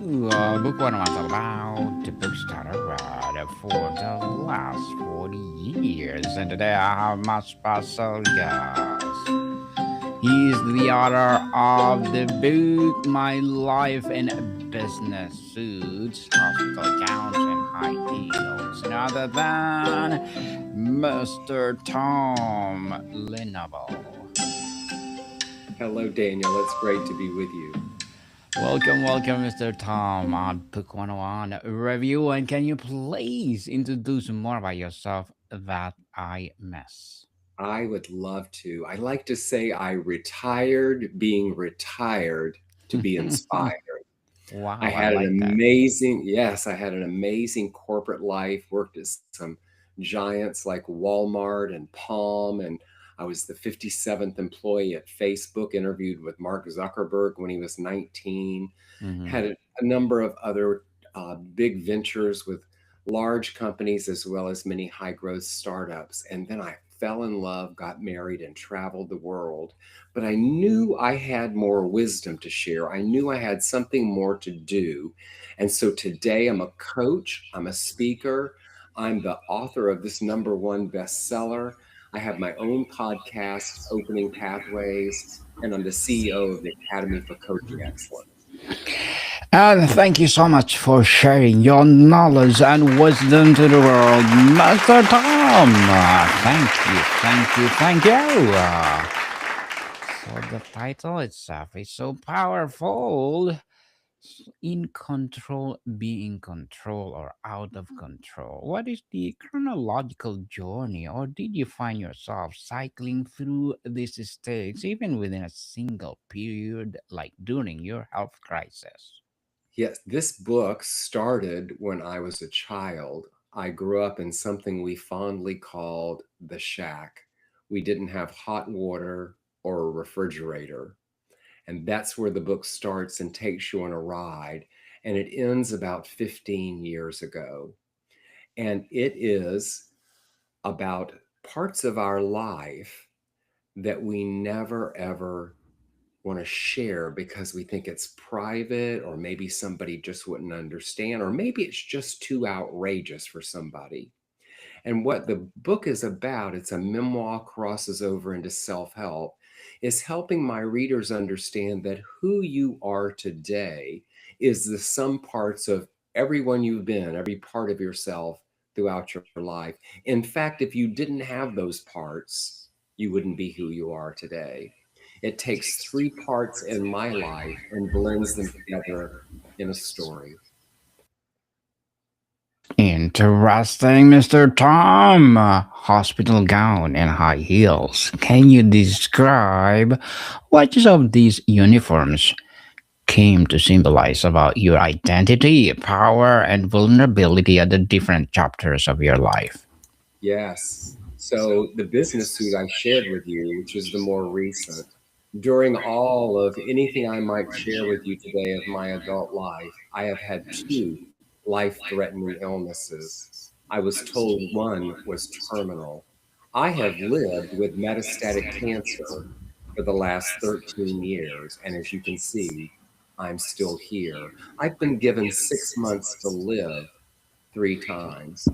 Book one was about the books that I read for the last 40 years, and today I have my special guest. He is the author of the book My Life in Business Suits, Hospital Gowns, and High Heels, none other than Mr. Tom LeNoble. Hello, Daniel. It's great to be with you. Welcome, Mr. Tom on Book 101 review. And can you please introduce more about yourself that I miss? I would love to. I like to say I retired being retired to be inspired. I Wow, I had an like that. amazing, yes, I had an amazing corporate life, worked at some giants like Walmart and Palm, and I was the 57th employee at Facebook, interviewed with Mark Zuckerberg when he was 19, Hmm. had a number of other big ventures with large companies as well as many high growth startups. And then I fell in love, got married, and traveled the world. But I knew I had more wisdom to share. I knew I had something more to do. And so today I'm a coach, I'm a speaker, I'm the author of this number one bestseller. I have my own podcast, Opening Pathways, and I'm the CEO of the Academy for Coaching Excellence. And thank you so much for sharing your knowledge and wisdom to the world, Mr. Tom. Thank you. So the title itself is so powerful. In control, be in control, or out of control. What is the chronological journey, or did you find yourself cycling through these states even within a single period, like during your health crisis? Yes, this book started when I was a child. I grew up in something we fondly called the shack. We didn't have hot water or a refrigerator. And that's where the book starts and takes you on a ride. And it ends about 15 years ago. And it is about parts of our life that we never ever want to share because we think it's private, or maybe somebody just wouldn't understand, or maybe it's just too outrageous for somebody. And what the book is about, it's a memoir, crosses over into self help, is helping my readers understand that who you are today is the sum parts of everyone you've been, every part of yourself throughout your life. In fact, if you didn't have those parts, you wouldn't be who you are today. It takes three parts in my life and blends them together in a story. Interesting, Mr. Tom. Hospital gown and high heels. Can you describe which of these uniforms came to symbolize about your identity, power, and vulnerability at the different chapters of your life? Yes. So the business suit I shared with you, which is the more recent, during all of anything I might share with you today of my adult life, I have had two life threatening illnesses. I was told one was terminal. I have lived with metastatic cancer for the last 13 years. And as you can see, I'm still here. I've been given 6 months to live three times.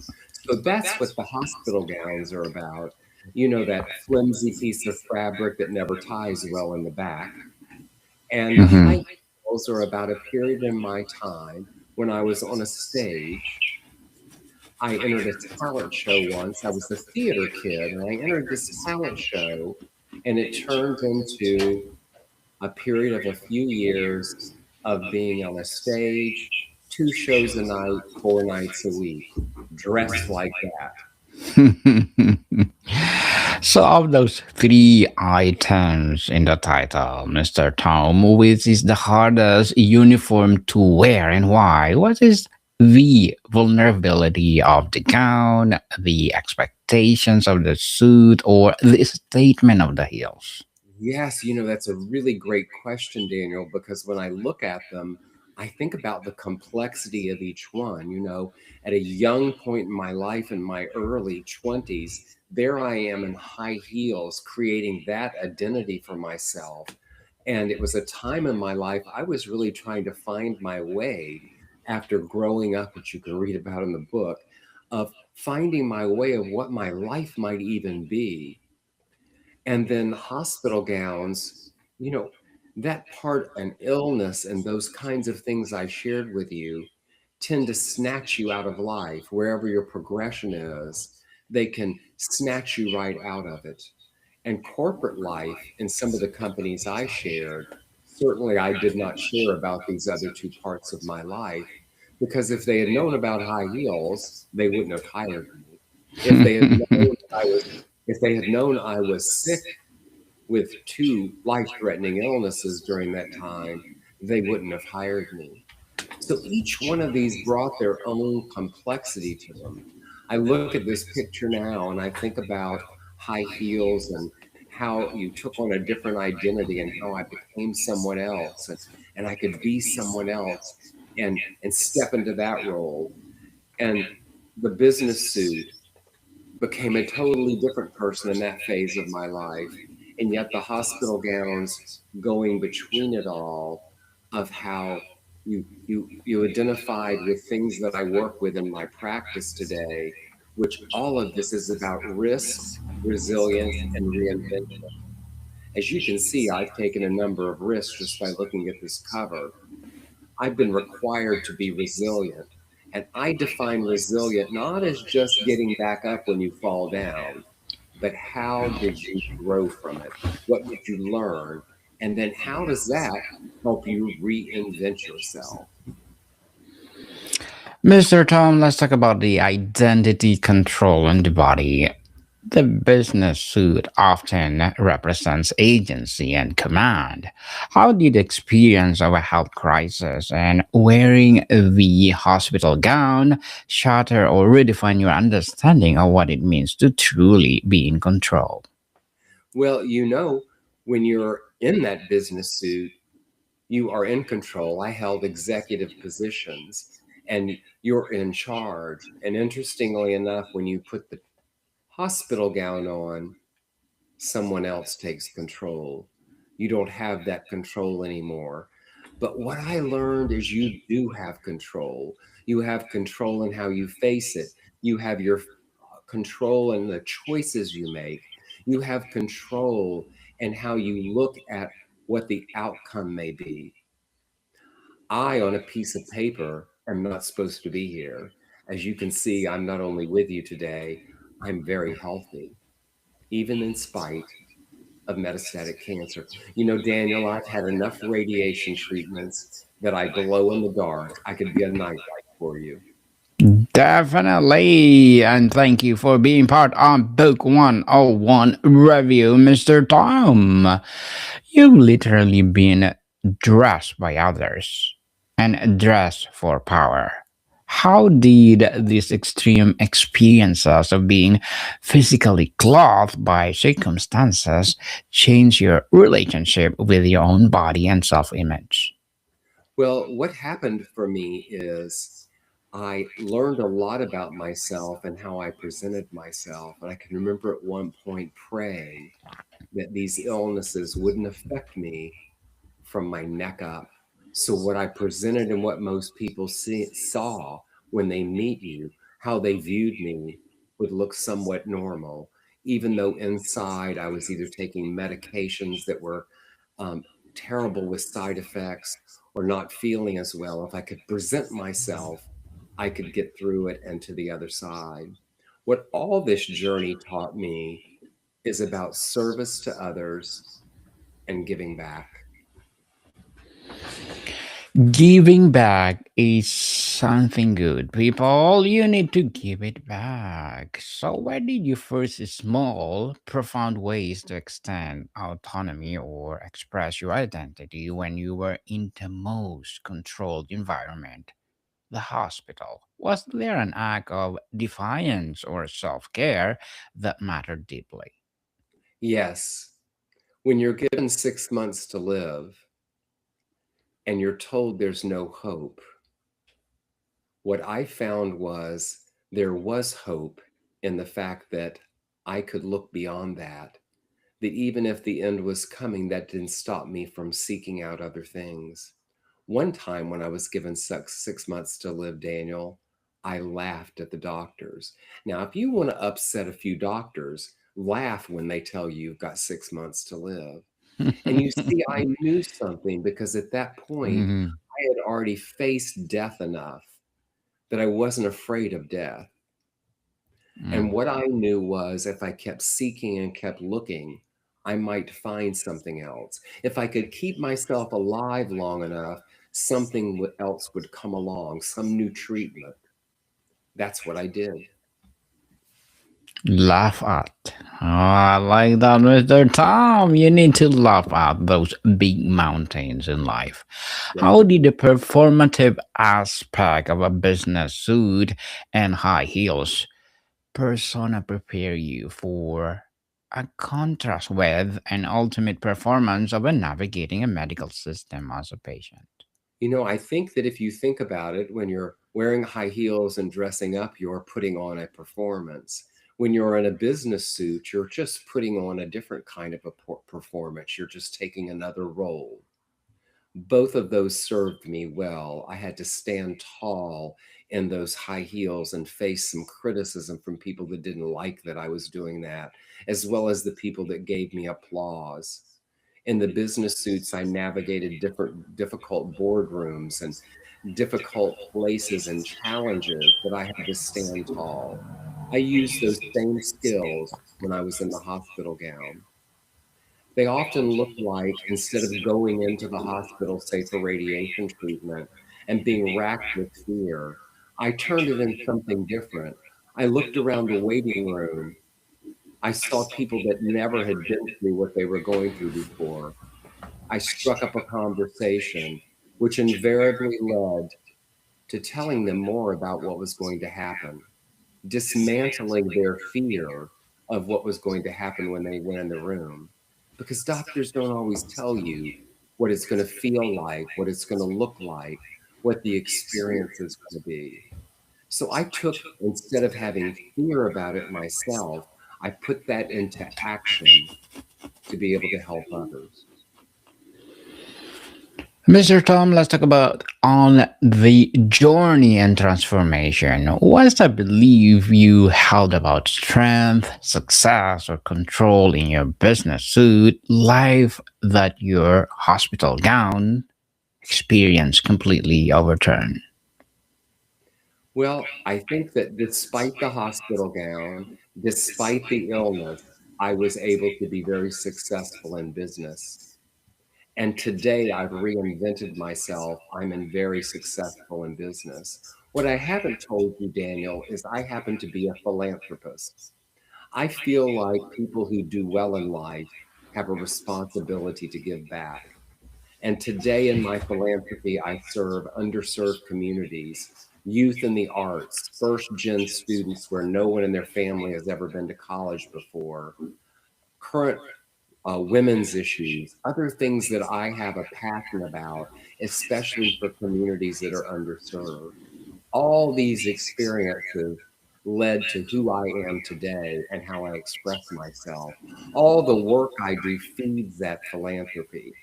So that's what the hospital gowns are about. You know, that flimsy piece of fabric that never ties well in the back. And the Mhm. high heels are about a period in my time when I was on a stage. I entered a talent show once. I was a theater kid, and I entered this talent show, and it turned into a period of a few years of being on a stage, two shows a night, 4 nights a week, dressed like that. So, of those three items in the title, Mr. Tom, which is the hardest uniform to wear and why? What is the vulnerability of the gown, the expectations of the suit, or the statement of the heels? Yes, that's a really great question, Daniel, because when I look at them, I think about the complexity of each one. At a young point in my life, in my early 20s, there I am in high heels, creating that identity for myself. And it was a time in my life I was really trying to find my way after growing up, which you can read about in the book, of finding my way of what my life might even be. And then hospital gowns, you know, that part, an illness and those kinds of things I shared with you tend to snatch you out of life wherever your progression is. They can snatch you right out of it. And corporate life in some of the companies I shared, certainly I did not share about these other two parts of my life, because if they had known about high heels, they wouldn't have hired me. If they had known I was if they had known I was sick with two life-threatening illnesses during that time, they wouldn't have hired me. So each one of these brought their own complexity to them. I look at this picture now and I think about high heels and how you took on a different identity and how I became someone else, and I could be someone else and step into that role. And the business suit became a totally different person in that phase of my life. And yet the hospital gowns going between it all, of how you identified with things that I work with in my practice today, which all of this is about risk, resilience, and reinvention. As you can see, I've taken a number of risks just by looking at this cover. I've been required to be resilient. And I define resilient not as just getting back up when you fall down, but how did you grow from it? What did you learn? And then how does that help you reinvent yourself? Mr. Tom, let's talk about the identity control in the body. The business suit often represents agency and command. How did the experience of a health crisis and wearing the hospital gown shatter or redefine your understanding of what it means to truly be in control? Well, when you're in that business suit, you are in control. I held executive positions and you're in charge. And interestingly enough, when you put the hospital gown on, someone else takes control. You don't have that control anymore. But what I learned is you do have control. You have control in how you face it. You have your control in the choices you make. You have control in how you look at what the outcome may be. I, on a piece of paper, am not supposed to be here. As you can see, I'm not only with you today, I'm very healthy, even in spite of metastatic cancer. Daniel, I've had enough radiation treatments that I glow in the dark. I could be a nightlight for you. Definitely. And thank you for being part of Book 101 review, Mr. Tom. You literally been dressed by others and dressed for power. How did these extreme experiences of being physically clothed by circumstances change your relationship with your own body and self image? Well, what happened for me is I learned a lot about myself and how I presented myself. And I can remember at one point praying that these illnesses wouldn't affect me from my neck up. So what I presented and what most people saw when they meet you, how they viewed me, would look somewhat normal, even though inside I was either taking medications that were terrible with side effects or not feeling as well. If I could present myself, I could get through it and to the other side. What all this journey taught me is about service to others and giving back. Giving back is something good, people. You need to give it back. So, where did you first small, profound ways to extend autonomy or express your identity when you were in the most controlled environment, the hospital? Was there an act of defiance or self care that mattered deeply? Yes, when you're given 6 months to live and you're told there's no hope, what I found was there was hope in the fact that I could look beyond that. that even if the end was coming, that didn't stop me from seeking out other things. One time when I was given 6 months to live, Daniel, I laughed at the doctors. Now, if you want to upset a few doctors, laugh when they tell you you've got 6 months to live. And you see, I knew something because at that point, Mhm. I had already faced death enough that I wasn't afraid of death. And Mm. what I knew was if I kept seeking and kept looking, I might find something else. If I could keep myself alive long enough, something else would come along, some new treatment. That's what I did. Laugh at. Oh, I like that, Mr. Tom. You need to laugh at those big mountains in life. Yeah. How did the performative aspect of a business suit and high heels persona prepare you for a contrast with an ultimate performance of a navigating a medical system as a patient? I think that if you think about it, when you're wearing high heels and dressing up, you're putting on a performance. When you're in a business suit, you're just putting on a different kind of a performance. You're just taking another role. Both of those served me well. I had to stand tall in those high heels and face some criticism from people that didn't like that I was doing that, as well as the people that gave me applause. In the business suits, I navigated different difficult boardrooms and difficult places and challenges that I had to stand tall. I used those same skills when I was in the hospital gown. They often look like, instead of going into the hospital, say for radiation treatment, and being racked with fear, I turned it into something different. I looked around the waiting room. I saw people that never had been through what they were going through before. I struck up a conversation, which invariably led to telling them more about what was going to happen, dismantling their fear of what was going to happen when they went in the room. Because doctors don't always tell you what it's going to feel like, what it's going to look like, what the experience is going to be. So I took, instead of having fear about it myself, I put that into action to be able to help others. Mr. Tom, let's talk about on the journey and transformation. What's I believe you held about strength, success, or control in your business suit life that your hospital gown experience completely overturned? Well, I think that despite the hospital gown, despite the illness, I was able to be very successful in business. And today I've reinvented myself. I'm in very successful in business. What I haven't told you, Daniel, is I happen to be a philanthropist. I feel like people who do well in life have a responsibility to give back. And today in my philanthropy, I serve underserved communities, youth in the arts, first gen students where no one in their family has ever been to college before, current women's issues, other things that I have a passion about, especially for communities that are underserved. All these experiences led to who I am today and how I express myself. All the work I do feeds that philanthropy.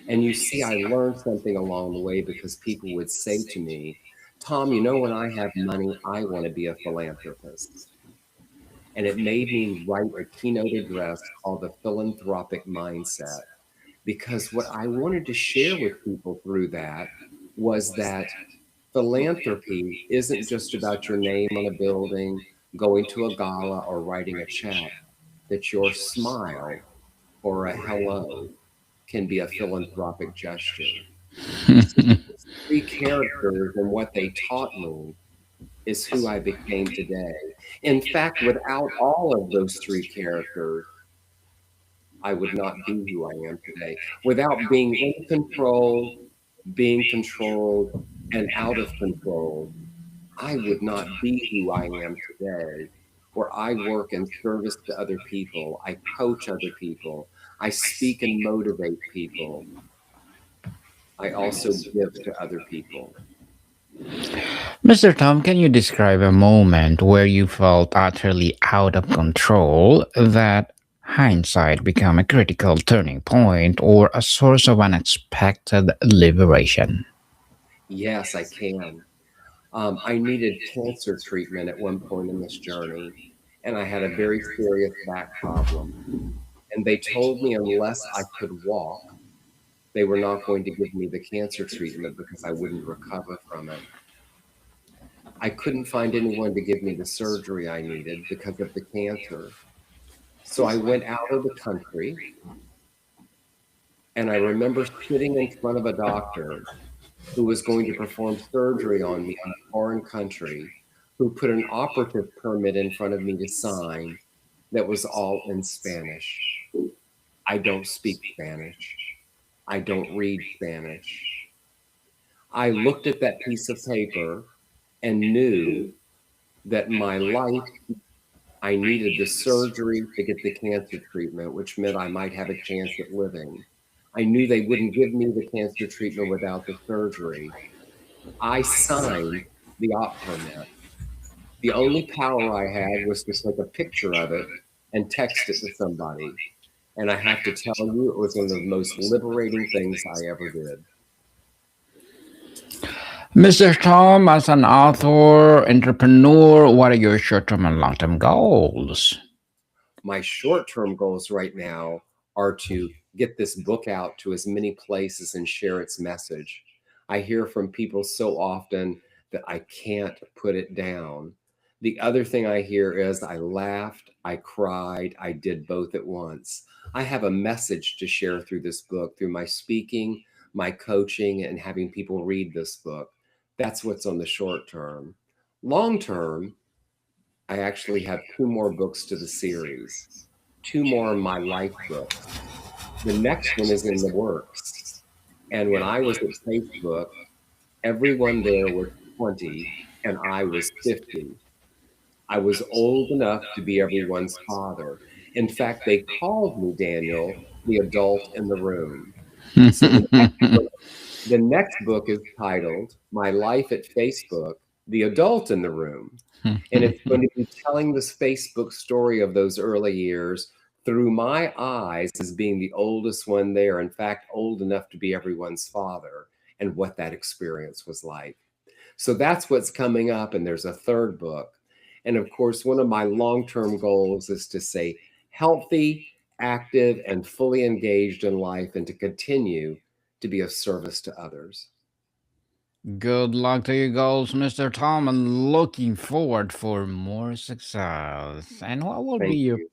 And you see, I learned something along the way because people would say to me, Tom, when I have money, I want to be a philanthropist. And it made me write a keynote address called The Philanthropic Mindset, because what I wanted to share with people through that was that philanthropy isn't just about your name on a building, going to a gala, or writing a check, that your smile or a hello can be a philanthropic gesture. So those three characters and what they taught me is who I became today. In fact, without all of those three characters, I would not be who I am today. Without being in control, being controlled, and out of control, I would not be who I am today, where I work in service to other people. I coach other people. I speak and motivate people. I also give to other people. Mr. Tom, can you describe a moment where you felt utterly out of control that hindsight become a critical turning point or a source of unexpected liberation? Yes, I can. I needed cancer treatment at one point in this journey, and I had a very serious back problem. And they told me unless I could walk, they were not going to give me the cancer treatment because I wouldn't recover from it. I couldn't find anyone to give me the surgery I needed because of the cancer. So I went out of the country, and I remember sitting in front of a doctor who was going to perform surgery on me in a foreign country, who put an operative permit in front of me to sign that was all in Spanish. I don't speak Spanish. I don't read Spanish. I looked at that piece of paper and knew that my life, I needed the surgery to get the cancer treatment, which meant I might have a chance at living. I knew they wouldn't give me the cancer treatment without the surgery. I signed the op permit. The only power I had was to take a picture of it and text it to somebody. And I have to tell you, it was one of the most liberating things I ever did. Mr. Tom, as an author, entrepreneur, what are your short term and long term goals? My short term goals right now are to get this book out to as many places and share its message. I hear from people so often that I can't put it down. The other thing I hear is I laughed, I cried, I did both at once. I have a message to share through this book, through my speaking, my coaching, and having people read this book. That's what's on the short term. Long term, I actually have two more books to the series, two more of my life books. The next one is in the works. And when I was at Facebook, everyone there was 20 and I was 50. I was old enough to be everyone's father. In fact, they called me Daniel, the adult in the room. So the next book is titled My Life at Facebook, The Adult in the Room. And it's going to be telling this Facebook story of those early years through my eyes as being the oldest one there, in fact, old enough to be everyone's father, and what that experience was like. So that's what's coming up. And there's a third book. And of course, one of my long term goals is to stay healthy, active, and fully engaged in life and to continue to be of service to others. Good luck to your goals, Mr. Tom, and looking forward for more success. And Thank you.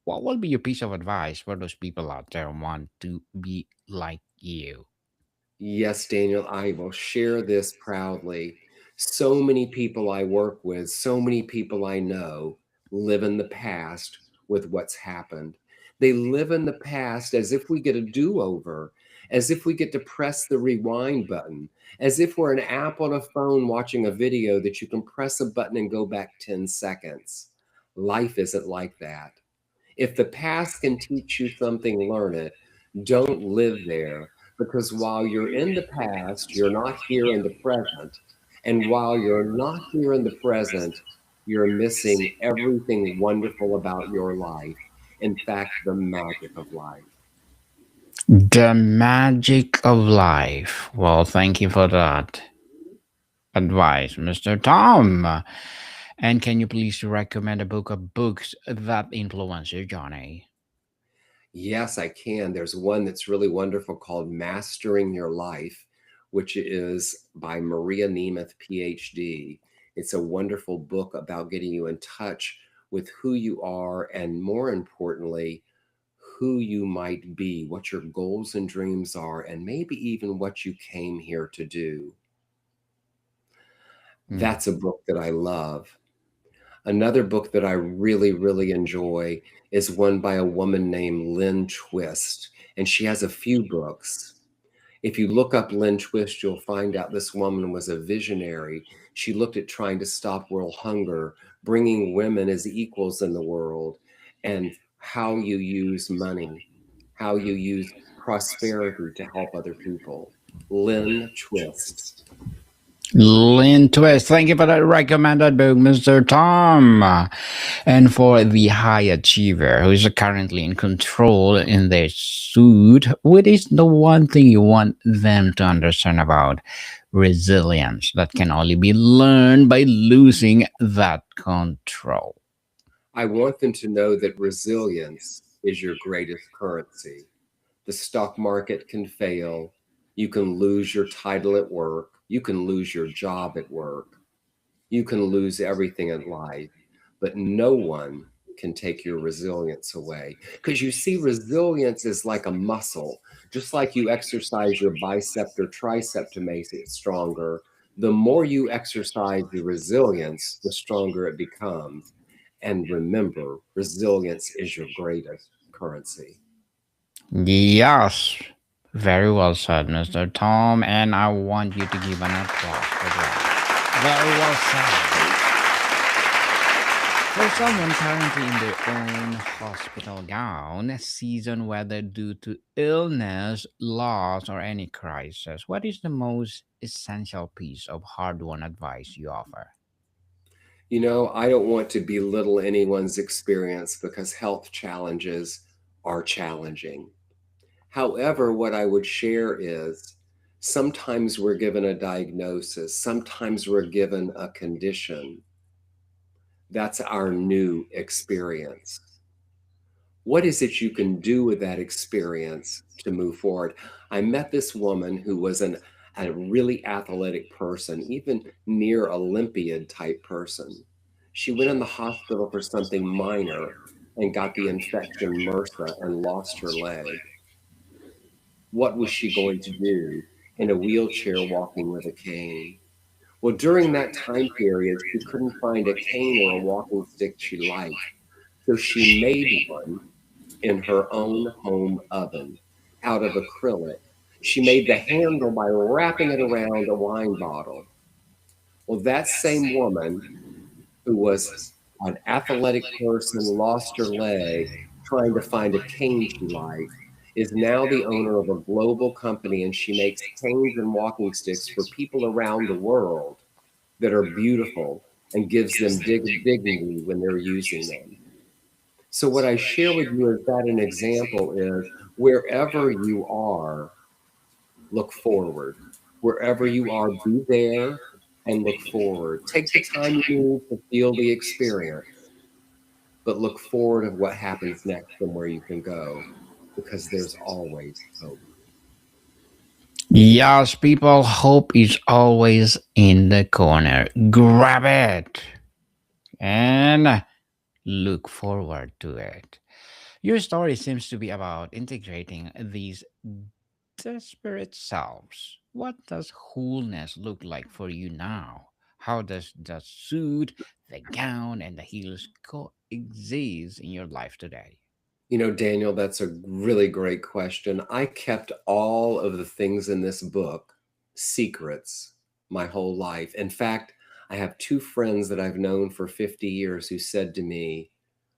what will be your piece of advice for those people out there who want to be like you? Yes, Daniel, I will share this proudly. So many people I work with, so many people I know live in the past with what's happened. They live in the past as if we get a do over, as if we get to press the rewind button, as if we're an app on a phone watching a video that you can press a button and go back 10 seconds. Life isn't like that. If the past can teach you something, learn it. Don't live there because while you're in the past, you're not here in the present. And while you're not here in the present, you're missing everything wonderful about your life. In fact, the magic of life. The magic of life. Well, thank you for that advice, Mr. Tom. And can you please recommend a book of books that influence your journey? Yes, I can. There's one that's really wonderful called Mastering Your Life, which is by Maria Nemeth, PhD. It's a wonderful book about getting you in touch with who you are and, more importantly, who you might be, what your goals and dreams are, and maybe even what you came here to do. Mm. That's a book that I love. Another book that I really, really enjoy is one by a woman named Lynn Twist, and she has a few books. If you look up Lynn Twist, you'll find out this woman was a visionary. She looked at trying to stop world hunger, bringing women as equals in the world, and how you use money, how you use prosperity to help other people. Lynn Twist. Lynn Twist, thank you for that recommended book, Mr. Tom. And for the high achiever who is currently in control in their suit, what is the one thing you want them to understand about resilience that can only be learned by losing that control? I want them to know that resilience is your greatest currency. The stock market can fail. You can lose your title at work. You can lose your job at work. You can lose everything in life, but no one can take your resilience away. Because you see, resilience is like a muscle. Just like you exercise your bicep or tricep to make it stronger, the more you exercise your resilience, the stronger it becomes. And remember, resilience is your greatest currency. Yes, very well said, Mr. Tom, and I want you to give an applause for that. Very well said. For someone currently in their own hospital gown, season whether due to illness, loss, or any crisis, what is the most essential piece of hard won advice you offer? You know, I don't want to belittle anyone's experience because health challenges are challenging. However, what I would share is sometimes we're given a diagnosis, sometimes we're given a condition. That's our new experience. What is it you can do with that experience to move forward? I met this woman who was a really athletic person, even near Olympiad type person. She went in the hospital for something minor and got the infection MRSA and lost her leg. What was she going to do in a wheelchair walking with a cane? Well, during that time period, she couldn't find a cane or a walking stick she liked. So she made one in her own home oven out of acrylic. She made the handle by wrapping it around a wine bottle. Well, that same woman who was an athletic person, lost her leg, trying to find a cane she liked, is now the owner of a global company and she makes canes and walking sticks for people around the world that are beautiful and gives them dignity when they're using them. So, what I share with you is that an example is wherever you are, look forward. Wherever you are, be there and look forward. Take the time you need to feel the experience, but look forward of what happens next and where you can go because there's always hope. Yes, people, hope is always in the corner. Grab it and look forward to it. Your story seems to be about integrating these disparate selves. What does wholeness look like for you now? How does the suit, the gown, and the heels coexist in your life today? You know, Daniel, that's a really great question. I kept all of the things in this book secrets my whole life. In fact, I have two friends that I've known for 50 years who said to me,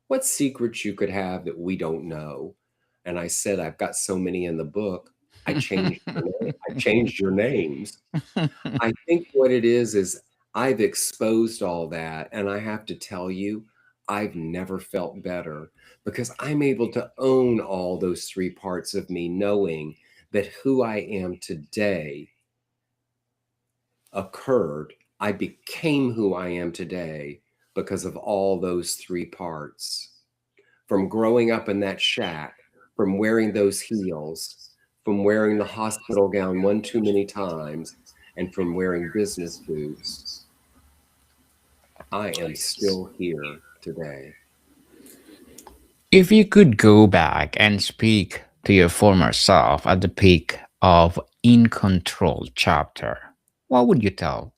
"What secrets you could have that we don't know?" And I said, "I've got so many in the book. I changed your names." I think what it is I've exposed all that, and I have to tell you, I've never felt better because I'm able to own all those three parts of me, knowing that who I am today occurred. I became who I am today because of all those three parts. From growing up in that shack, from wearing those heels, from wearing the hospital gown one too many times, and from wearing business boots, I am still here today. If you could go back and speak to your former self at the peak of In Control chapter, what would you tell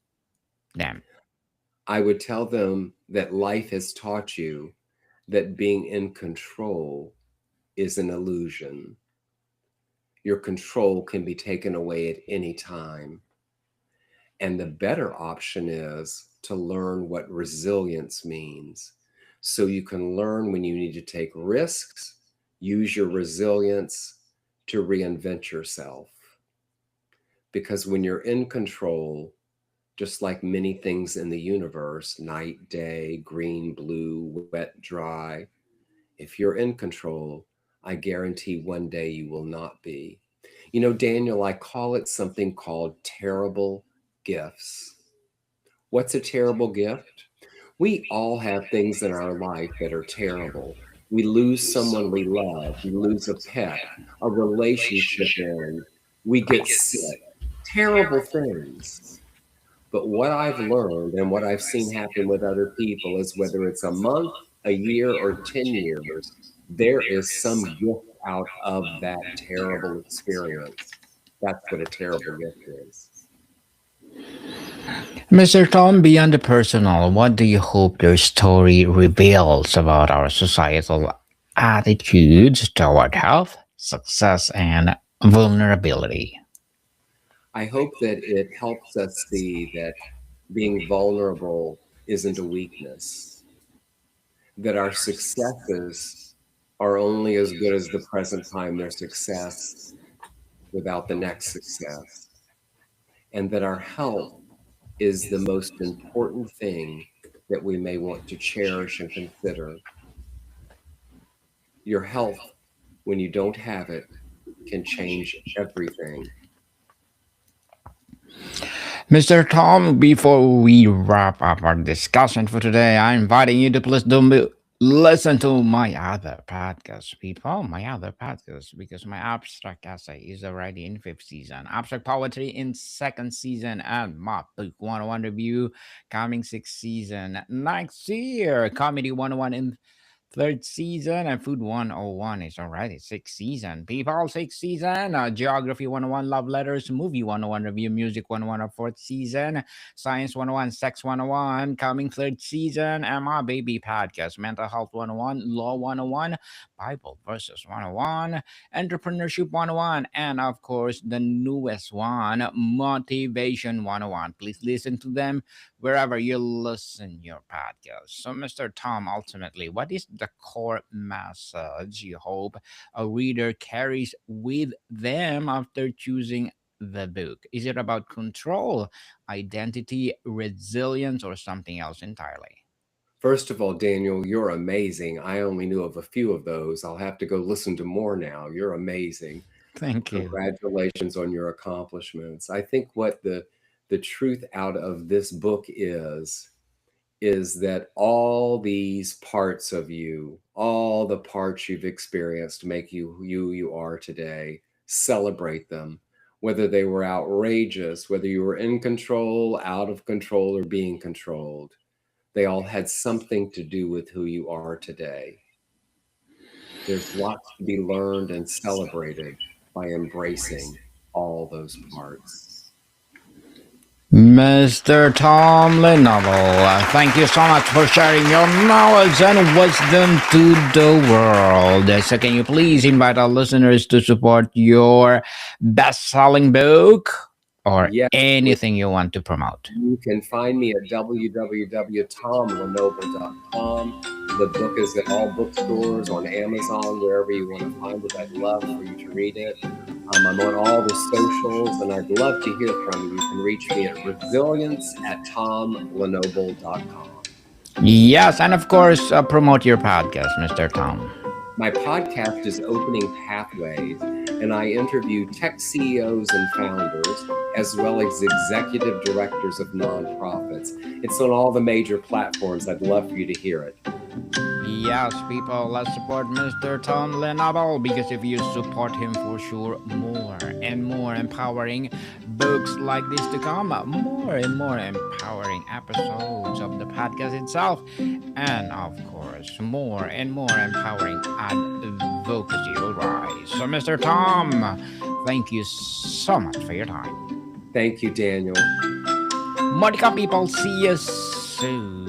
them? I would tell them that life has taught you that being in control is an illusion. Your control can be taken away at any time. And the better option is to learn what resilience means. So you can learn when you need to take risks, use your resilience to reinvent yourself. Because when you're in control, just like many things in the universe, night, day, green, blue, wet, dry. If you're in control, I guarantee one day you will not be. You know, Daniel, I call it something called terrible gifts. What's a terrible gift? We all have things in our life that are terrible. We lose someone we love, we lose a pet, a relationship ends, we get sick. Terrible things. But what I've learned and what I've seen happen with other people is whether it's a month, a year, or 10 years, there is some gift out of that terrible experience. That's what a terrible gift is. Mr. Tom, beyond the personal, what do you hope your story reveals about our societal attitudes toward health, success, and vulnerability? I hope that it helps us see that being vulnerable isn't a weakness, that our successes are only as good as the present time their success without the next success, and that our health is the most important thing that we may want to cherish and consider. Your health, when you don't have it, can change everything. Mr. Tom, before we wrap up our discussion for today, I'm inviting you to please don't listen to my other podcast, people. My other podcast, because my abstract essay is already in fifth season, abstract poetry in second season, and my book 101 review coming sixth season next year. Comedy 101 in third season, and Food 101 is already sixth season. People, sixth season. Geography 101, Love Letters, Movie 101, Review Music 101, fourth season. Science 101, Sex 101, coming third season. And my baby podcast, Mental Health 101, Law 101, Bible Verses 101, Entrepreneurship 101, and of course, the newest one, Motivation 101. Please listen to them wherever you listen your podcast. So, Mr. Tom, ultimately, what is the core message you hope a reader carries with them after choosing the book? Is it about control, identity, resilience, or something else entirely? First of all, Daniel, you're amazing. I only knew of a few of those. I'll have to go listen to more now. You're amazing. Thank you. Congratulations on your accomplishments. I think what the truth out of this book is that all these parts of you, all the parts you've experienced make you who you are today. Celebrate them, whether they were outrageous, whether you were in control, out of control, or being controlled. They all had something to do with who you are today. There's lots to be learned and celebrated by embracing all those parts. Mr. Tom LeNoble, thank you so much for sharing your knowledge and wisdom to the world. So, can you please invite our listeners to support your best selling book or Yes, anything you want to promote? you can find me at www.tomlenoble.com. The book is at all bookstores, on Amazon, wherever you want to find it. I'd love for you to read it. I'm on all the socials, and I'd love to hear from you. You can reach me at resilience@tomlenoble.com. Yes, and of course, promote your podcast, Mr. Tom. My podcast is Opening Pathways, and I interview tech CEOs and founders, as well as executive directors of nonprofits. It's on all the major platforms. I'd love for you to hear it. Yes, people, let's support Mr. Tom LeNoble, because if you support him, for sure, more and more empowering books like this to come, more and more empowering episodes of the podcast itself, and of course, more and more empowering advocacy will rise. So, Mr. Tom, thank you so much for your time. Thank you, Daniel. Monica, people, see you soon.